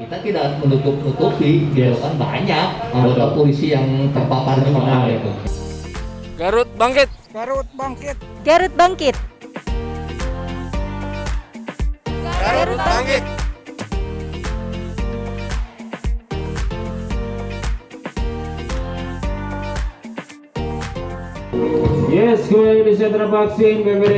kita tidak menutup-nutupi, gitu kan banyak anggota polisi yang terpapar juga gitu. Garut bangkit. Garut bangkit. Garut bangkit. Garut bangkit. Yes, kembali di sentra vaksin BPD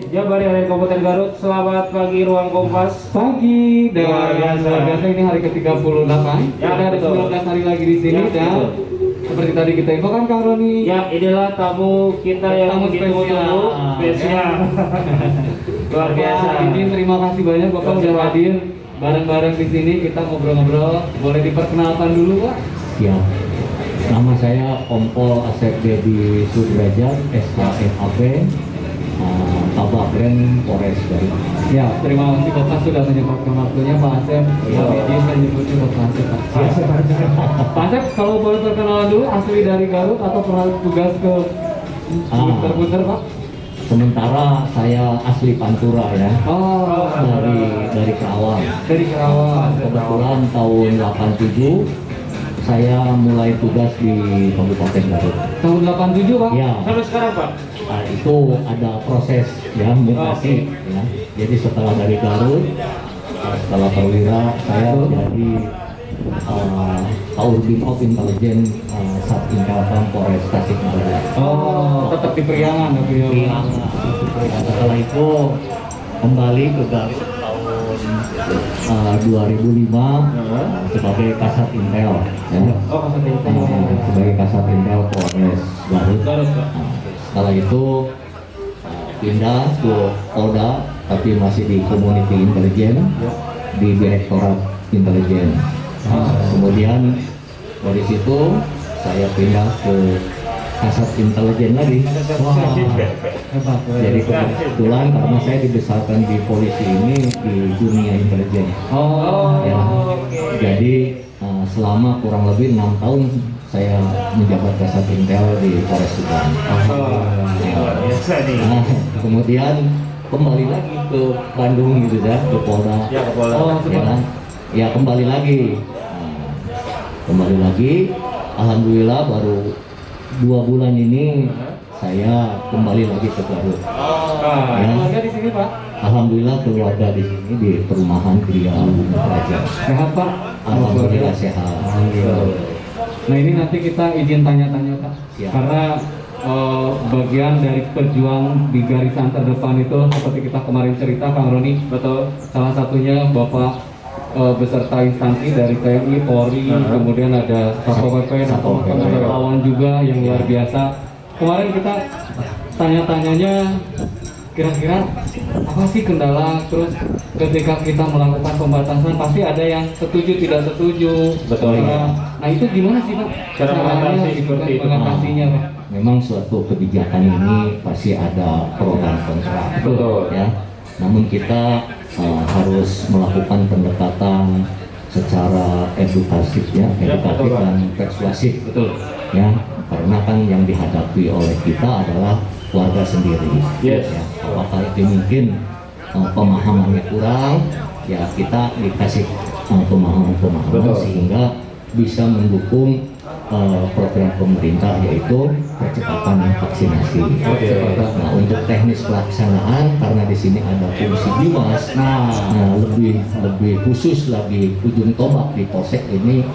Jabar dari Kabupaten Garut. Selamat pagi ruang Kompas. Pagi dan Luar biasa. ini hari ke-38. Ya, Kita ada betul. 19 hari lagi di sini Ya, dan betul. seperti tadi kita infokan Kang Roni. Ya, inilah tamu kita yang Tamu ditunggu-tunggu. Spesial. Luar biasa. Izin terima kasih banyak Bapak sudah hadir bareng-bareng di sini, kita ngobrol-ngobrol. Boleh diperkenalkan dulu Pak? Ya, nama saya Kompol Asep Dedi Sudrajat, SKMAP, Kabagren Polres Garut. Ya, terima kasih Bapak sudah menyempatkan waktunya Pak Asep. Ya. Izin saya nyebutnya Bapak Asep Pak. Pak Asep, kalau boleh perkenalan dulu, asli dari Garut atau pernah tugas ke putar-putar Pak? Sementara saya asli Pantura ya, Oh, dari Kerawang. dari Kerawang. Kebetulan tahun 87 saya mulai tugas di Kabupaten Garut. Tahun 87 Pak? Ya, Sampai sekarang, Pak. itu ada proses ya mutasi ya. Jadi setelah dari Garut, setelah perwira saya jadi Kaurbin of Intelligence Satintelkam Polres Tasikmalaya. Oh, tetap di Priangan ya, Priangan. Setelah itu kembali ke Garut tahun 2005 sebagai Kasat Intel ya. Oh, Kasat Intel. Sebagai Kasat Intel Polres Garut. Garut, Pak. Setelah itu pindah ke Polda tapi masih di Community Intelligence di Direktorat Intelijen. Kemudian dari situ saya pindah ke Kasat Intelijen lagi. Hebat. Jadi kebetulan karena saya dibesarkan di polisi ini di dunia intelijen. Oh, Ya. Jadi selama kurang lebih 6 tahun saya menjabat Kasat Intel di Polres Subang. Luar biasa nih. Nah, kemudian kembali lagi ke Bandung gitu ya, ke Polda. Ya, ke Polda. Oh, Ya, kan? Ya kembali lagi. Kembali lagi. Alhamdulillah baru 2 bulan ini saya kembali lagi ke Garut. Ya. keluarga di sini Pak? Alhamdulillah keluarga di sini di perumahan Gria Bumi Praja. Sehat Pak? Alhamdulillah sehat. Nah ini nanti kita izin tanya-tanya Pak. Siap. Karena bagian dari pejuang di garisan terdepan itu seperti kita kemarin cerita Kang Roni, betul. Salah satunya Bapak beserta instansi dari TNI, Polri, kemudian ada Satpol PP, dan Satpol PP. teman-teman relawan juga yang luar biasa. Kemarin kita tanya-tanyanya kira-kira apa sih kendala, terus ketika kita melakukan pembatasan pasti ada yang setuju tidak setuju. Betul. Nah itu gimana sih Pak? Cara mengatasi Caranya, seperti itu. mengatasinya Pak? Memang suatu kebijakan ini pasti ada pro dan kontra. Betul. Ya. Namun kita harus melakukan pendekatan secara edukatif ya, edukatif betul, Pak. dan persuasif. Betul. Ya, karena kan yang dihadapi oleh kita adalah warga sendiri. Yes. Ya, apakah itu mungkin pemahamannya kurang? Ya kita dikasih pemahaman-pemahaman Betul. sehingga bisa mendukung program pemerintah yaitu percepatan vaksinasi. Nah untuk teknis pelaksanaan karena di sini ada fungsi bimas, nah lebih khusus lagi ujung tombak di Polsek ini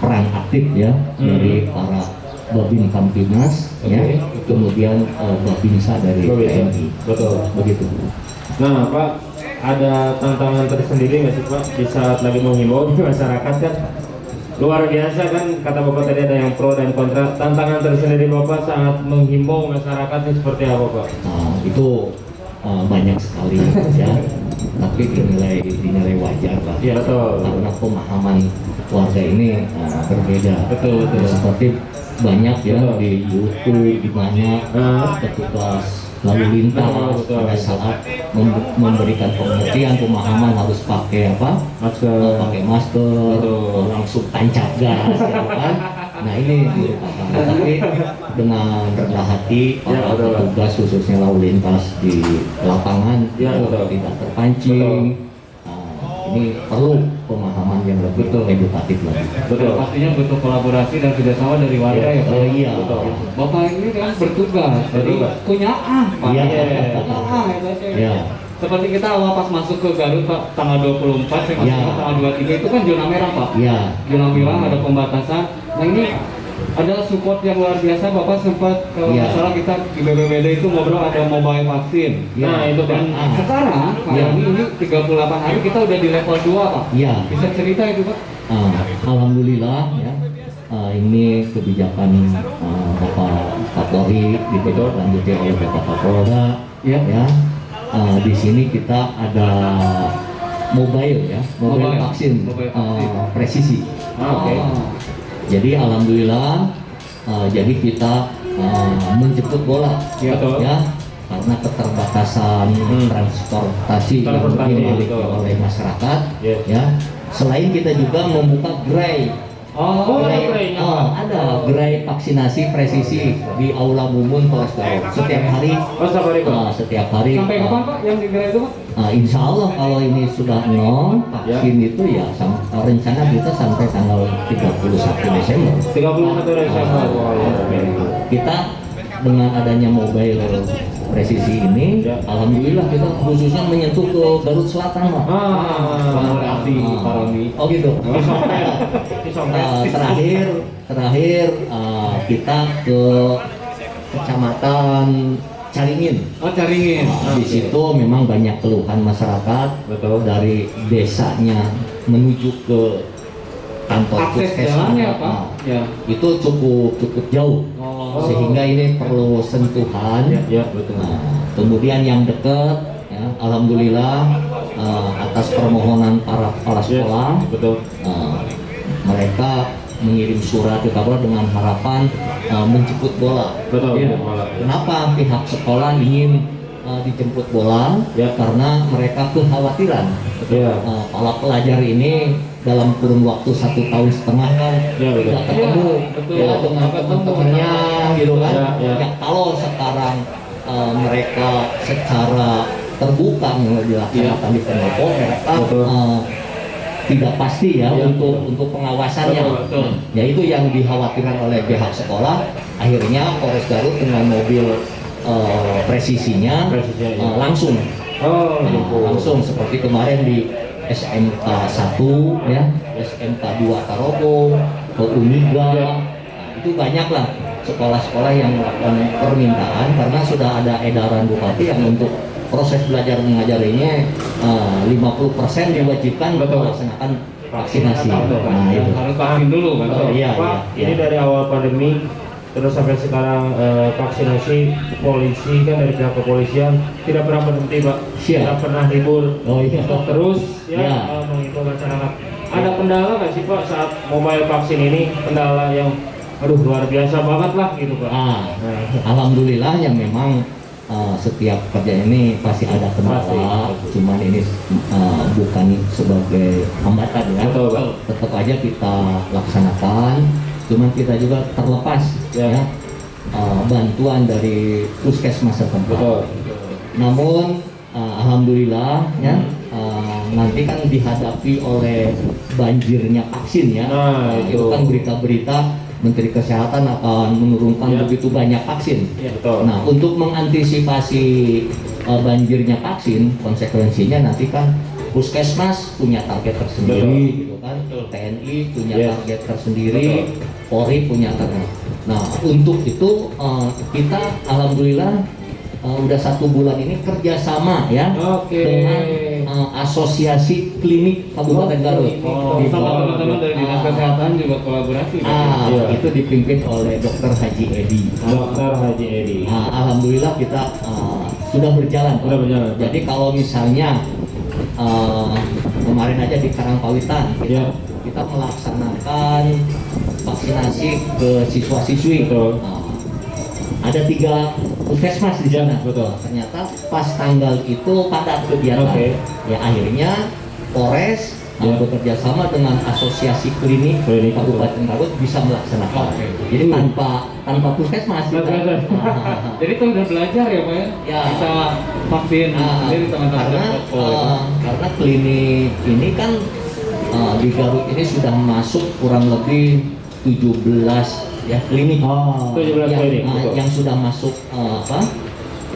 peran aktif ya dari para Babin Kamtibmas ya, kemudian Babinsa dari TNI. Betul. Begitu. Nah, Pak, ada tantangan tersendiri nggak sih Pak di saat lagi menghimbau di masyarakat kan? Luar biasa kan, kata Bapak tadi ada yang pro dan kontra. Tantangan tersendiri Bapak saat menghimbau masyarakat ini seperti apa Pak? Nah, itu banyak sekali ya, tapi dinilai wajar lah. Iya, betul. Karena pemahaman warga ini berbeda. Betul. Seperti banyak ya Betul. di YouTube di mana petugas lalu lintas Betul. pada saat memberikan pengertian pemahaman harus pakai apa? Masker. Pakai masker, Betul. langsung tancap gas, gitu kan? Nah ini merupakan, tapi dengan rendah hati Ya, para betul. petugas khususnya lalu lintas di lapangan Ya, betul. tidak terpancing. Nah, ini perlu pemahaman yang lebih edukatif lagi. Betul. Pastinya butuh kolaborasi dan kerjasama dari warga ya. Pak. Iya. Bapak ini kan bertugas, jadi punya Pak. Iya. Punya Iya. Seperti kita awal pas masuk ke Garut Pak, tanggal 24, saya masuk Iya. ke tanggal 23 itu kan zona merah Pak. Iya. Zona merah ada pembatasan. Nah ini ada support yang luar biasa. Bapak sempat kalau Iya. nggak salah kita di BPBD itu ngobrol ada mobile vaksin. Iya. Nah itu dan sekarang Pak Iya. ini 38 hari kita udah di level 2 Pak. Iya. Bisa cerita itu Pak? Alhamdulillah ya. Ini kebijakan Bapak Kapolri ditindaklanjuti oleh Bapak Kapolda Iya. ya. Di sini kita ada mobile ya, mobile vaksin, Mobile vaksin. presisi. Oke. Jadi alhamdulillah, jadi kita menjemput bola Iya, betul. ya, karena keterbatasan transportasi yang dimiliki betul. oleh masyarakat Yes. ya. Selain kita juga membuka gerai. gerai. Ada gerai vaksinasi presisi di Aula Mumun Polres Garut setiap hari. Setiap hari. Sampai kapan Pak yang di gerai itu Pak? Insya Allah kalau ini sudah nol vaksin itu ya rencana kita sampai tanggal 31 Desember. 31 Desember. Kita dengan adanya mobile presisi ini, Ya. alhamdulillah kita khususnya menyentuh ke Garut Selatan Pak. Kolaborasi Pak Roni. Oh gitu. Terakhir kita ke Kecamatan Caringin. Oh Caringin. Di situ memang banyak keluhan masyarakat Betul. dari desanya menuju ke kantor Akses puskesmas. jalannya Pak. Ya. Itu cukup jauh, sehingga ini perlu sentuhan. Ya, betul. Nah, kemudian yang dekat, ya, alhamdulillah atas permohonan para kepala sekolah, Betul. mereka mengirim surat ke Kapolda dengan harapan menjemput bola. Betul. Ya. Kenapa pihak sekolah ingin dijemput bola? Ya. Karena mereka kekhawatiran Ya. para pelajar ini dalam kurun waktu 1,5 tahun kan Ya, betul. tidak ketemu Betul. ya, dengan teman-temannya gitu kan. Ya, ya. Ya, kalau sekarang mereka secara terbuka dilaksanakan di pendopo, mereka Betul. tidak pasti ya, Ya, untuk pengawasannya. Betul. Ya itu yang dikhawatirkan oleh pihak sekolah. Akhirnya Polres Garut dengan mobil presisinya Presisinya, ya. langsung langsung seperti kemarin di SMK 1 ya, SMK 2 Tarogo, ke Uniga. Ya. Nah, itu banyak lah sekolah-sekolah yang melakukan permintaan karena sudah ada edaran Bupati yang untuk proses belajar mengajar ini 50% diwajibkan Betul. melaksanakan vaksinasi. Betul. Nah, itu. Harus vaksin dulu kan. Betul. Iya, Pak, iya, ini iya. dari awal pandemi terus sampai sekarang vaksinasi polisi kan dari pihak kepolisian tidak pernah berhenti Pak, Siap. tidak pernah libur, Oh iya. terus ya Ya. mengimbau masyarakat. Ada kendala nggak sih Pak saat mobile vaksin ini, kendala yang aduh luar biasa banget lah gitu Pak? Ah, Nah, alhamdulillah yang memang setiap kerja ini pasti ada kendala, Pasti. cuman ini bukan sebagai hambatan ya. Betul, Pak. Tetap aja kita laksanakan, cuman kita juga terlepas Ya. ya, bantuan dari puskesmas setempat. betul. Namun alhamdulillah ya, nanti kan dihadapi oleh banjirnya vaksin ya. Nah, itu itu. kan berita-berita Menteri Kesehatan akan menurunkan Ya. begitu banyak vaksin. Ya, betul. Nah, untuk mengantisipasi banjirnya vaksin, konsekuensinya nanti kan puskesmas punya target tersendiri, Betul. gitu kan. TNI punya Yes. target tersendiri, Polri punya target. Nah, untuk itu kita alhamdulillah udah 1 bulan ini kerjasama ya Oke. dengan Asosiasi Klinik Kabupaten Garut. Oh, Di sama bawah- teman-teman dari Dinas Kesehatan juga kolaborasi. Iya. itu dipimpin oleh Dr. Haji Edi. Dr. Haji Edi. Alhamdulillah kita sudah berjalan. Pak. Sudah berjalan. Jadi kalau misalnya kemarin aja di Karangpawitan Ya. kita melaksanakan vaksinasi ke siswa-siswi. Betul. Ada 3 puskesmas di Ya, sana. betul. Ternyata pas tanggal itu padat kegiatan. Oke. Ya akhirnya Polres bekerja sama dengan asosiasi klinik Klinik, Kabupaten Garut bisa melaksanakan. Oke. Jadi tanpa puskesmas kita. Jadi itu udah belajar ya Pak ya? Ya. Bisa vaksin sendiri teman-teman. Karena klinik ini kan di Garut ini sudah masuk kurang lebih 17 ya klinik 17 klinik, betul. yang sudah masuk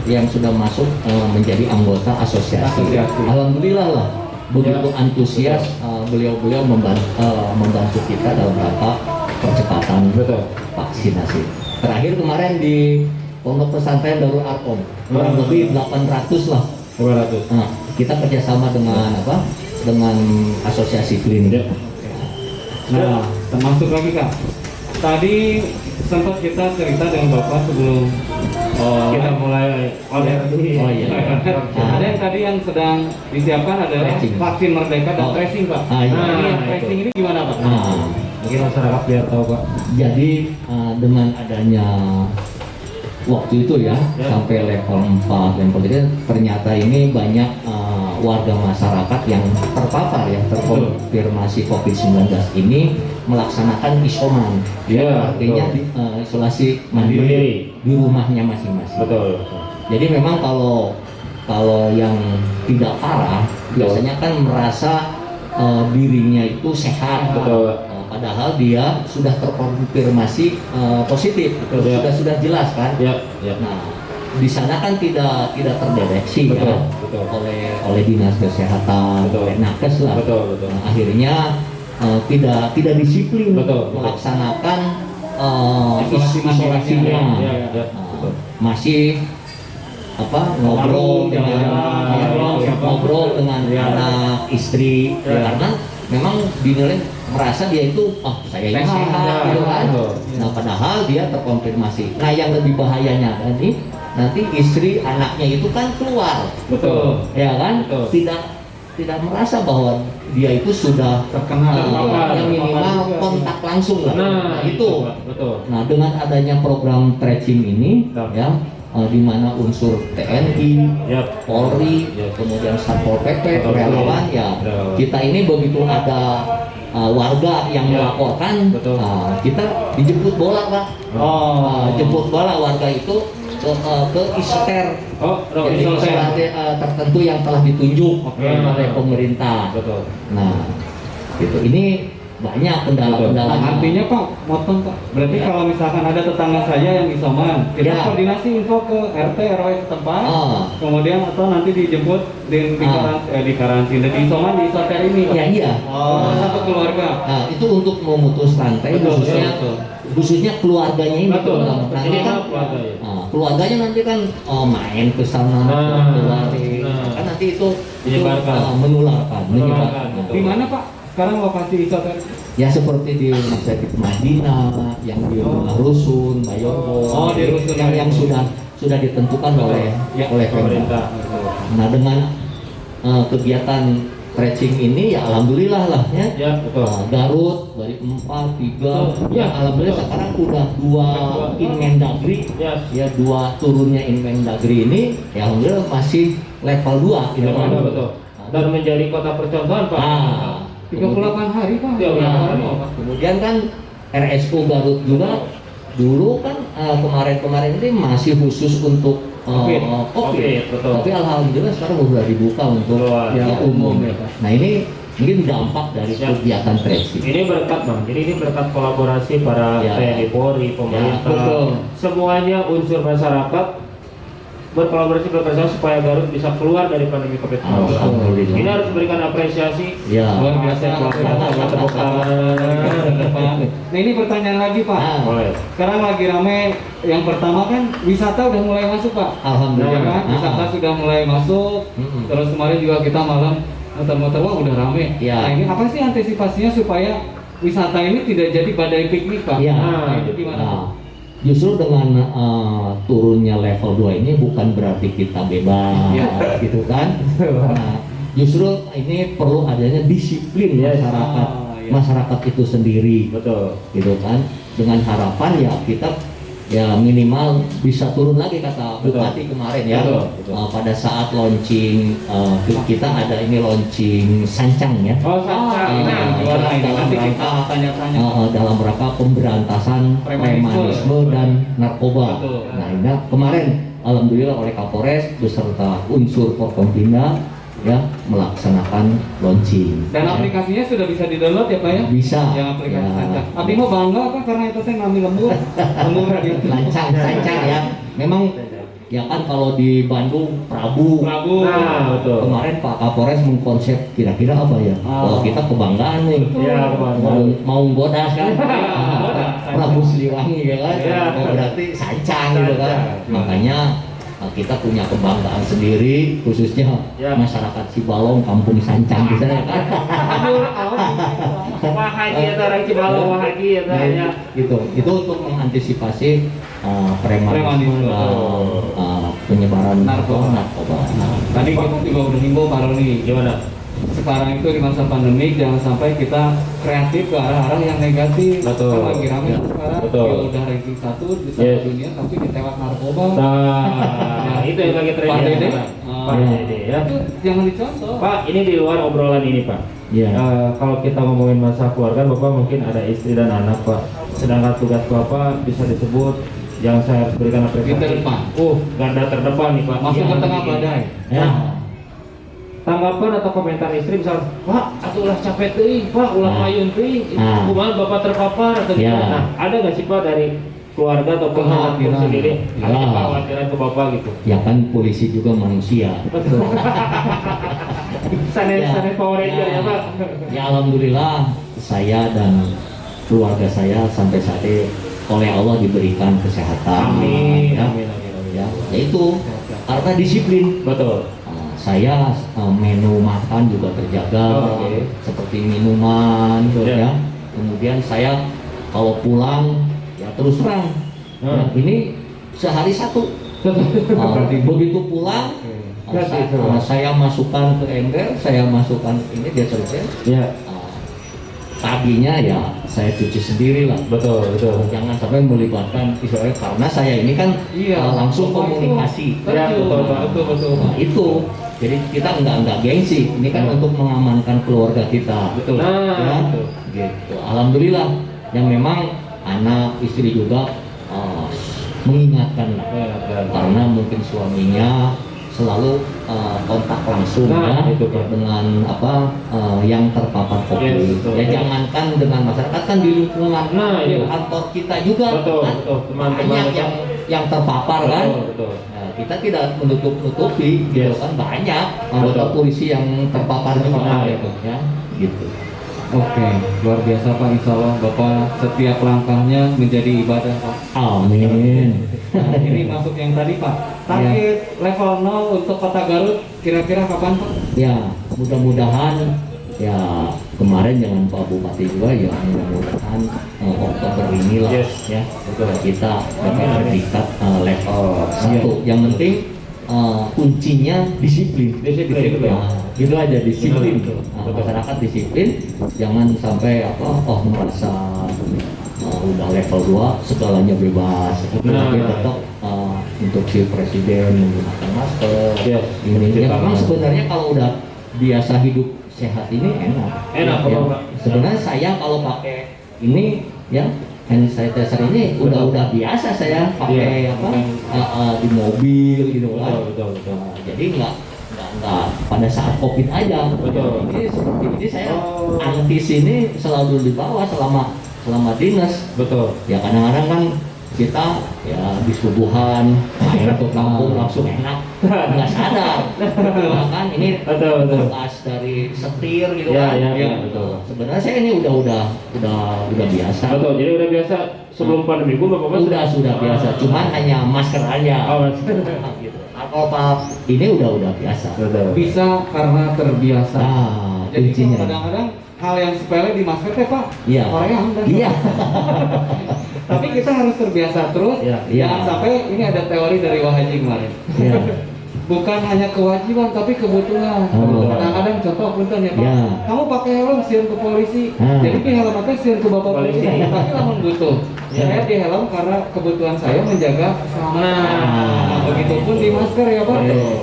yang sudah masuk menjadi anggota asosiasi. Alhamdulillah lah begitu antusias beliau-beliau membantu kita dalam rangka percepatan Betul. vaksinasi. Terakhir kemarin di Pondok Pesantren Darul Arkom kurang lebih 800 lah. 500. Nah, kita kerjasama dengan dengan asosiasi klinik. Nah, termasuk lagi Kak. Tadi sempat kita cerita dengan Bapak sebelum Kita mulai ini. Oh, iya. Ada yang tadi yang sedang disiapkan adalah Tracing. vaksin Merdeka dan tracing Pak. Iya. Nah, ini yang Nah, tracing ini gimana Pak? Nah, Mungkin masyarakat biar tahu Pak. jadi dengan adanya waktu itu ya, sampai level 4 level 3 ternyata ini banyak warga masyarakat yang terpapar ya terkonfirmasi COVID-19 ini melaksanakan isoman. Iya, Artinya betul. isolasi mandiri Mandiri. di rumahnya masing-masing. Betul. Jadi memang kalau yang tidak parah biasanya kan merasa dirinya itu sehat. Betul. Padahal dia sudah terkonfirmasi positif, Betul, ya. sudah jelas kan. Ya, ya. Nah, di sana kan tidak terdeteksi Betul, ya betul. oleh dinas kesehatan, Betul. oleh nakes lah. Betul, betul. Nah, akhirnya tidak disiplin Betul, betul. melaksanakan Isolasi isolasinya. Ya, ya, ya. Nah, masih ngobrol Warung, jalan-jalan, ngobrol dengan Ya. anak istri Ya. karena memang dinilai merasa dia itu saya ini Sehat, sehat ya, gitu kan. betul. Nah padahal dia terkonfirmasi. Nah yang lebih bahayanya nanti istri anaknya itu kan keluar, Betul. ya kan, Betul. tidak merasa bahwa dia itu sudah Terkena yang minimal kontak langsung lah. Nah, itu. betul. Nah dengan adanya program tracing ini Betul. ya di mana unsur TNI, Yap. Polri, Ya. kemudian Satpol PP, Betul. relawan ya. Relawan. Kita ini begitu ada warga yang Ya. melaporkan, Betul. kita dijemput bola Pak. Jemput bola warga itu ke isoter. Oh, Jadi isoter tertentu yang telah ditunjuk oleh pemerintah. Betul. Nah, gitu. Ini banyak kendala-kendala. Artinya Pak, motong Pak. Berarti Ya. kalau misalkan ada tetangga saya yang isoman, kita Ya. koordinasi info ke RT RW setempat, kemudian atau nanti dijemput di karantina di isoman di isoter ini Pak. Ya iya. Satu keluarga. Nah, itu untuk memutus rantai Betul, khususnya betul. khususnya keluarganya ini. Betul. Nanti Ini kan keluarga ya. keluarganya nanti kan main ke sana, keluarin. Kan nanti itu Menyebarkan. menularkan. Betul. Di mana Pak? Sekarang lokasi isoter? Ya seperti di Rumah Sakit Madinah, yang di Rumah Rusun, Bayogo, di Rusun. yang sudah ditentukan oleh Pemerintah. Nah dengan kegiatan tracing ini ya alhamdulillah lah ya. Ya, betul. Garut dari 4, 3, Betul. ya Ya, alhamdulillah betul. sekarang udah 2 Inmendagri, Ya. ya 2 turunnya Inmendagri ini, ya alhamdulillah masih level 2 Ya, betul. Dan menjadi kota percontohan Pak. 38 hari Pak. Ya, Kemudian kan RSU Garut juga dulu kan kemarin ini masih khusus untuk COVID, COVID. betul. Tapi alhamdulillah sekarang udah dibuka untuk Luas. umum. Ya, Pak. Nah ini mungkin dampak dari Ya. kegiatan tracing. Ini berkat Bang, jadi ini berkat kolaborasi para Ya. TNI Polri, pemerintah, betul. semuanya unsur masyarakat berkolaborasi bersama supaya Garut bisa keluar dari pandemi COVID-19. Alhamdulillah. Ini harus diberikan apresiasi. Ya. Luar biasa luar biasa. Tepuk tangan. Nah ini pertanyaan lagi Pak. Nah, Boleh. Sekarang lagi rame yang pertama kan wisata udah mulai masuk Pak. Alhamdulillah. Ya kan? Wisata sudah mulai masuk. Mm-mm. Terus kemarin juga kita malam muter-muter wah udah rame. Ya. Nah ini apa sih antisipasinya supaya wisata ini tidak jadi badai piknik Pak? Ya. Nah, itu gimana? Nah, justru dengan turunnya level 2 ini bukan berarti kita bebas Ya. gitu kan. Nah, justru ini perlu adanya disiplin Yes. masyarakat Ah, ya. masyarakat itu sendiri Betul. gitu kan, dengan harapan ya kita ya minimal bisa turun lagi kata Betul. Bupati kemarin ya. Betul. Pada saat launching kita ada ini launching sancang ya. Oh, sancang. Nah, gimana ini? Nanti kita tanya-tanya. Dalam rangka pemberantasan premanisme dan narkoba. Betul. Nah, ini kemarin alhamdulillah oleh Kapolres beserta unsur Forkompinda ya melaksanakan launching. Dan Ya. aplikasinya sudah bisa di-download ya Pak ya? Bisa. Yang aplikasi Ya. saja. Abi mau bangga apa karena itu teh ngambil lembur gitu. Lancang ya. Memang ya kan kalau di Bandung Prabu. Nah, betul. Kemarin Pak Kapolres mengkonsep kira-kira apa ya? Oh, kita kebanggaan nih. Ya, Mau bodas kan? Bodas. Prabu Siliwangi ya kan? Ya. Oh, berarti sancang gitu kan? Sancang. Makanya kita punya kebanggaan sendiri khususnya Ya. masyarakat Cibalong kampung sancang di sana kan? Wah haji ya orang Cibalong, wah haji ya Nah, ya. itu untuk mengantisipasi premanisme Premanisme. dan penyebaran Narkoba. narkoba. Tadi kita juga udah himbau Pak Roni. Gimana? Sekarang itu di masa pandemi jangan sampai kita kreatif ke arah-arah yang negatif. Betul. Kan lagi ramai Ya. sekarang. Betul. Dia udah ranking 1 di Yes. dunia tapi ditewak narkoba. Nah, itu yang lagi Pak trending Dede. sekarang. Pak Ya. Dede ya. Itu jangan dicontoh. Pak, ini di luar obrolan ini Pak. Iya. Kalau kita ngomongin masa keluarga, Bapak mungkin ada istri dan anak Pak. Sedangkan tugas Bapak bisa disebut yang saya harus berikan apresiasi. Di terdepan. Garda terdepan nih Pak. Masuk Yang ke tengah ini. badai. Ya. Tanggapan atau komentar istri misal, Pak, atuh ulah capek teuing, Pak, ulah Nah. mayun teuing, Nah. kumaha Bapak terpapar atau Ya. gimana? Nah, ada nggak sih Pak dari keluarga atau Kekhawatiran. kekhawatiran sendiri ada Ya. kekhawatiran ke Bapak gitu? Ya kan polisi juga manusia. Betul. Sanes Ya. sanes Power Ranger ya Pak. Ya alhamdulillah saya dan keluarga saya sampai saat ini oleh Allah diberikan kesehatan. Amin, Ya. amin, amin, amin. Ya, yaitu karena disiplin. Betul. Saya menu makan juga terjaga, Oh, oke. seperti minuman, Ya. ya. Kemudian saya kalau pulang ya terus terang, ya, ini sehari satu. Begitu pulang, saya masukkan ke ember, saya masukkan ini deterjen. Ya, Taginya ya saya cuci sendiri lah. betul, betul. Jangan sampai melibatkan istilahnya karena saya ini kan langsung komunikasi. Ya, betul, betul. Nah, itu jadi kita nggak gengsi. Ini kan untuk mengamankan keluarga kita. Betul. Nah, Ya, betul. gitu. Alhamdulillah yang memang anak istri juga mengingatkan lah. Ya. Karena mungkin suaminya selalu kontak langsung Nah, ya itu, Pak. dengan yang terpapar COVID. Yes, betul. Ya jangankan dengan masyarakat kan di lingkungan Nah, iya. kantor kita juga Betul, kan betul. Teman-teman banyak kita. yang terpapar kan. Betul, betul. Nah, kita tidak menutup-nutupi gitu Yes. kan banyak anggota Betul. polisi yang terpapar juga Nah, gitu ya gitu. Oke, luar biasa Pak. Insya Allah Bapak setiap langkahnya menjadi ibadah Pak. Amin. Nah, ini masuk yang tadi Pak. Target level 0 untuk Kota Garut kira-kira kapan Pak? Ya, mudah-mudahan ya kemarin dengan Pak Bupati juga ya mudah-mudahan Oktober inilah Yes. ya Betul. kita dapat sertifikat level 1. Yang penting kuncinya disiplin. Disiplin. Nah, gitu aja disiplin. Betul, Nah, betul. masyarakat disiplin, jangan sampai merasa udah level 2 segalanya bebas. Nah. Tapi tetap untuk si presiden menggunakan masker. Yes. Ini Cuci ya, memang tangan. sebenarnya kalau udah biasa hidup sehat ini enak. Enak, Ya, Pak. sebenarnya saya kalau pakai ini ya hand sanitizer ini udah biasa saya pakai Iya. di mobil gitu kan. Betul. Jadi nggak pada saat COVID aja. Betul. Ini seperti ini saya Oh. antis ini selalu dibawa selama dinas. Betul. Ya kadang-kadang kan kita ya di subuhan main ke kampung langsung enak nggak sadar. Nah, kan ini Betul. bekas dari setir gitu Ya, kan. ya, betul. Sebenarnya saya ini udah biasa. Betul. Jadi udah biasa sebelum pandemi gua Bapak Sudah biasa. Cuman hanya masker aja. Oh, Mas. Gitu. Kalau Pak ini udah biasa. Betul. Bisa karena terbiasa. Nah, Jadi kuncinya. kadang-kadang hal yang sepele di masker teh Pak. Iya. Korea udah. Iya. Tapi kita harus terbiasa terus. Iya. Jangan sampai ini ada teori dari Wahaji kemarin. Iya. bukan hanya kewajiban tapi kebutuhan. Oh. Kadang-kadang contoh punten ya Pak, Ya. kamu pakai helm sieun ke polisi, jadi di helm teh sieun ke bapak polisi, tapi lamun butuh. Saya di helm karena kebutuhan saya menjaga keselamatan. Nah, begitupun di masker ya Pak,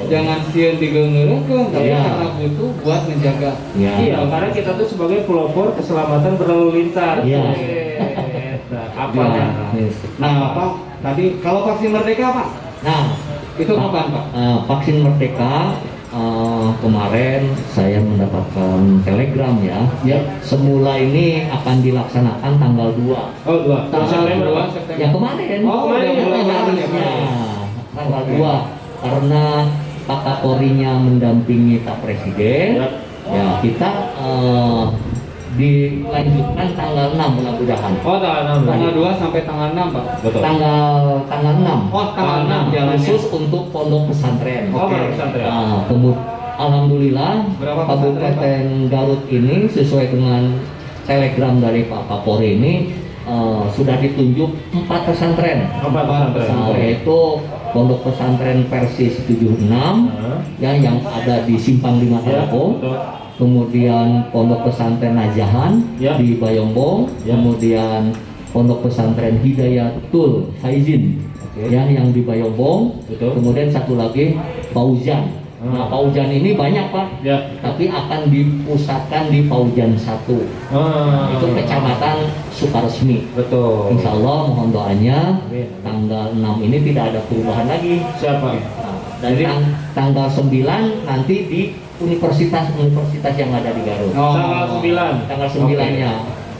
jangan sieun digeungeureukeun, tapi Ya. karena butuh buat menjaga. Ya. Iya, karena kita tuh sebagai pelopor keselamatan berlalu lintas. Iya. Apa Ya. ya? Nah Pak, tadi kalau vaksin Merdeka Pak, Nah, itu kapan Pak? vaksin Merdeka kemarin saya mendapatkan telegram ya. Semula ini akan dilaksanakan tanggal 2. Oh, 2 Tanggal September. 2 Pak. September. Ya kemarin. Oh, udah mulai jalan ya, Pak? harusnya tanggal 2 karena Pak Kapolrinya mendampingi Pak Presiden. Ya. Ya, kita dilanjutkan tanggal 6 mudah-mudahan. Oh, tanggal 6. Tanggal 2 sampai tanggal 6 Pak. Betul. Tanggal 6. Oh, tanggal 6 jalannya. Khusus untuk pondok pesantren. Oh, pondok pesantren. Alhamdulillah Berapa Kabupaten Garut ini sesuai dengan telegram dari Pak Kapolri ini sudah ditunjuk 4 pesantren. 4 pesantren. Yaitu pondok pesantren Persis 76 ya yang ada di Simpang 5 Ya, Tarapo. betul. Kemudian pondok pesantren Najahan Ya. di Bayombong, Ya. kemudian pondok pesantren Hidayatul Faizin yang di Bayombong, Betul. kemudian satu lagi Paujan. Nah, Paujan ini banyak Pak, Ya. tapi akan dipusatkan di Paujan 1. Itu kecamatan Sukaresmi. Betul. Insya Allah mohon doanya Amin. tanggal 6 ini tidak ada perubahan lagi. Siapa? Nah, dan tanggal 9 nanti di universitas yang ada di Garut. Tanggal 9. Tanggal 9-nya.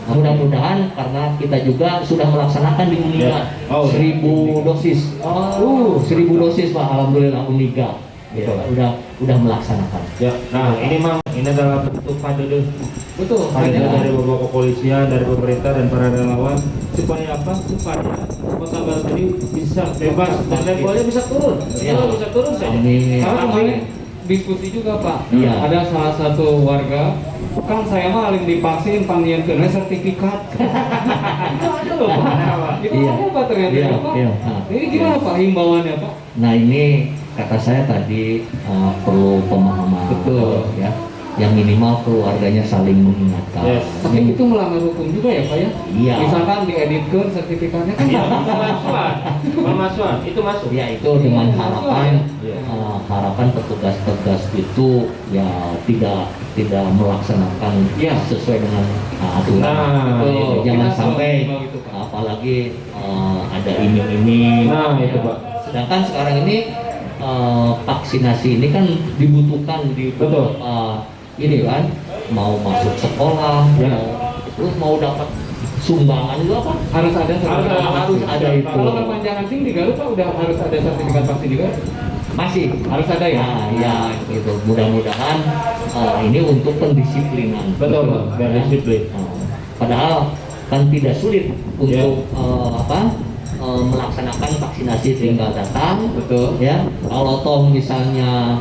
Nah, mudah-mudahan karena kita juga sudah melaksanakan di Uniga Ya. Oh, 1000 dosis. 1000 dosis Pak, alhamdulillah Uniga. Ya. Udah melaksanakan. Ya. Nah, ini Mang, ini adalah bentuk padu Betul. dari Hanya Bapak Kepolisian, dari pemerintah dan para relawan supaya apa? Supaya Kota Garut ini bisa bebas dan levelnya bisa turun. Ya. Bisa turun saja. Amin. karena kemarin diskusi juga Pak. Iya. Ada salah satu warga, kan saya mah aling divaksin panggian kena sertifikat. Itu ada loh Pak. Itu Iya. ada Pak ternyata Iya, Pak. iya. Nah. Ini gimana Pak himbauannya Pak? Nah ini kata saya tadi perlu pemahaman. Betul. Ya. Yang minimal keluarganya saling mengingatkan. Yes. Tapi itu melanggar hukum juga ya Pak ya? Iya. Misalkan dieditkan sertifikatnya kan Iya, pemalsuan, itu masuk. Ya itu dengan Iya, harapan Iya. harapan petugas-petugas itu ya tidak melaksanakan Iya. sesuai dengan aturan. Nah, Betul. Jangan Kita sampai selalu gitu, Pak. apalagi ada iming-iming. Nah, itu, Ya. Pak. Sedangkan sekarang ini vaksinasi ini kan dibutuhkan di Betul. ini kan mau masuk sekolah, Ya. terus mau dapat sumbangan itu apa? Harus ada sertifikat. Harus ada itu. Kalau perpanjangan SIM di Garut Pak udah harus ada sertifikat vaksin juga. Masih Harus ada ya? Nah, ya gitu. Mudah-mudahan ini untuk pendisiplinan. Betul, Pak. Biar Ya. disiplin. Padahal kan tidak sulit Ya. untuk melaksanakan vaksinasi tinggal datang. Betul. Ya, kalau toh misalnya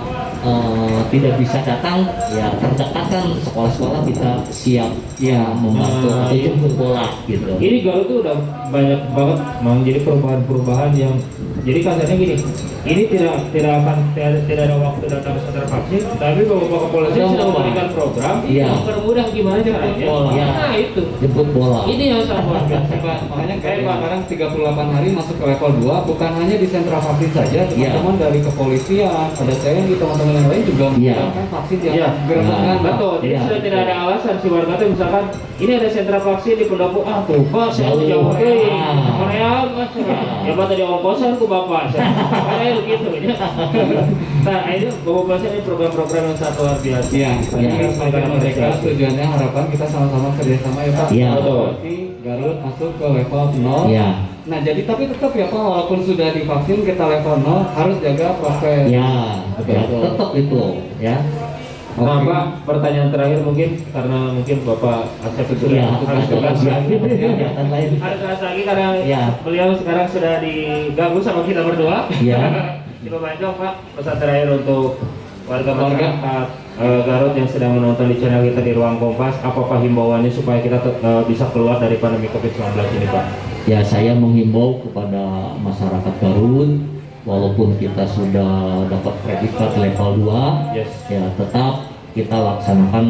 tidak bisa datang, ya terdekat kan sekolah-sekolah kita siap ya membantu Nah, atau iya. jemput bola gitu. Ini Garut tuh udah banyak banget Mang, jadi perubahan-perubahan yang jadi kasarnya gini, ini tidak ada waktu datang ke sentra vaksin, tapi Bapak Kepolisian Ada sudah bola. memberikan program Iya. mempermudah gimana caranya. bola. Iya. Nah, itu. Jemput bola. Ini yang sangat luar biasa. Pak, makanya kayak Pak. sekarang 38 hari masuk ke level 2 bukan hanya di sentra vaksin saja, Iya. teman-teman dari kepolisian, ada TNI, teman-teman yang lain juga Iya. menggunakan vaksin yang Iya. gerak-gerak. Betul, jadi Iya. sudah tidak ada alasan si warga tuh misalkan ini ada sentra vaksin di pendopo, tuh Pak, saya Jauh. jauh deh, Ah. Korea mas, ya Pak tadi ongkosan ku Bapak, kayak begitu ya. Nah ini Bapak Presiden ini program-program yang sangat luar biasa. Iya, Iya. jadi program mereka tujuannya harapan kita sama-sama kerjasama ya Pak. Iya. Betul. Berarti Garut masuk ke level 0. Ya. Nah jadi tapi tetap ya Pak, walaupun sudah divaksin kita level 0 harus jaga prokes. Ya, Betul. ya, tetap itu ya. Nah Oke. Pak, pertanyaan terakhir mungkin karena mungkin Bapak Asep itu sudah Iya, harus tugas kegiatan lain. harus tugas lagi karena Iya. beliau sekarang sudah diganggu sama kita berdua. Iya. Coba bantu Pak, pesan terakhir untuk warga Warga. masyarakat Garut yang sedang menonton di channel kita di Ruang Kompas, apakah himbauannya supaya kita bisa keluar dari pandemi COVID-19 ini Pak? Ya, saya menghimbau kepada masyarakat Garut walaupun kita sudah dapat predikat level 2, Yes. ya tetap kita laksanakan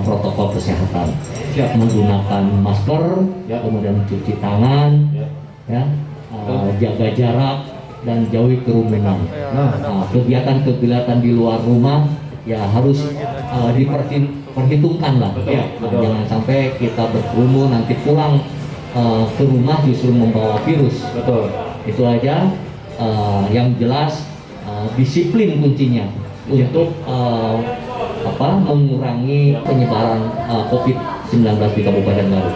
protokol kesehatan. Siap. Menggunakan masker, Ya. kemudian cuci tangan, Ya. ya, jaga jarak dan jauhi kerumunan. Nah, kegiatan-kegiatan di luar rumah ya harus diperhitungkan lah. Betul, Ya. betul. Jangan sampai kita berkerumun nanti pulang ke rumah justru membawa virus. Betul. Itu aja. Yang jelas disiplin kuncinya untuk mengurangi penyebaran COVID-19 di Kabupaten Garut.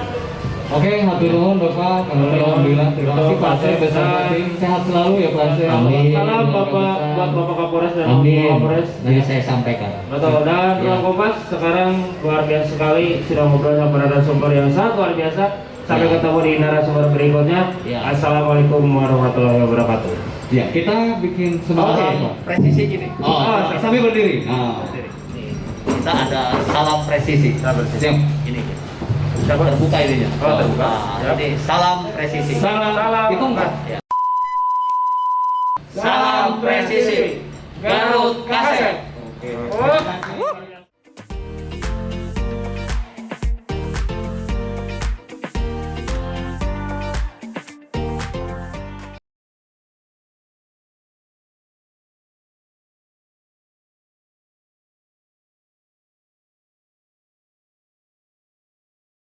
Oke, hatur nuhun Bapak. Alhamdulillah, terima kasih Pak Asep beserta tim. Sehat selalu ya Pak Asep. Amin. Salam Bapak buat Bapak Kapolres dan Amin. Bapak Kapolres. Nanti saya sampaikan. Betul, dan Ya. Ruang Kompas sekarang luar biasa sekali sudah ngobrol sama narasumber yang sangat luar biasa. Sampai Ya. ketemu di narasumber berikutnya. Ya. Assalamualaikum warahmatullahi wabarakatuh. Ya, kita bikin semangat Oke, Pak. presisi gini. Sambil berdiri. Nah, Kita ada salam presisi. siap. Ini terbuka ininya. Oh, terbuka. Nah, ini salam presisi. Salam. Itu enggak? Ya. Salam presisi. Garut Kasep. Oh.